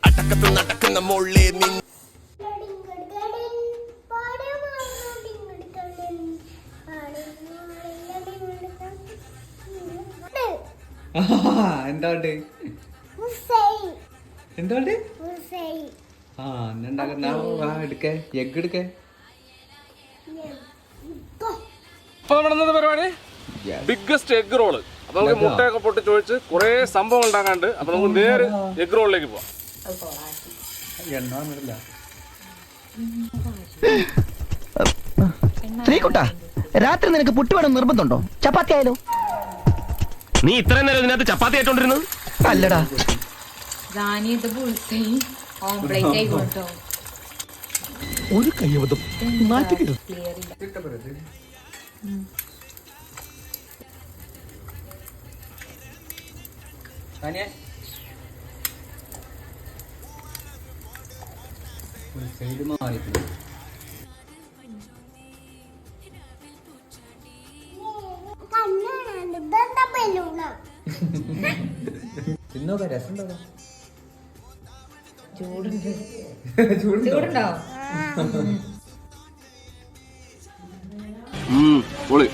അടക്കത്ത് നടക്കുന്ന മോളെ നിന്ന് എന്തോണ്ട് എന്തോണ്ട് ആ എന്നുണ്ടാക്കുന്ന എടുക്കേ എഗ് എടുക്കേ. അപ്പൊ നമ്മുടെ പരിപാടി ബിഗ്ഗസ്റ്റ് എഗ് റോള്. അപ്പൊ നമുക്ക് മുട്ടയൊക്കെ പൊട്ടി ചോദിച്ച് കുറെ സംഭവം ഉണ്ടാക്കാണ്ട്. അപ്പൊ നമുക്ക് നേരെ എഗ് റോളിലേക്ക് പോവാം. ശ്രീകുട്ടാ, രാത്രി നിനക്ക് പുട്ട് വേണം നിർബന്ധമുണ്ടോ? ചപ്പാത്തി ആയാലോ? നീ ഇത്രയും നേരം ഇതിനകത്ത് ചപ്പാത്തി ആയിട്ടോണ്ടിരുന്നു? അല്ലടാ, ഒരു കയ്യബദ്ധം മാറ്റിക്കിടും. തിന്നോക്ക രസം പൊളി.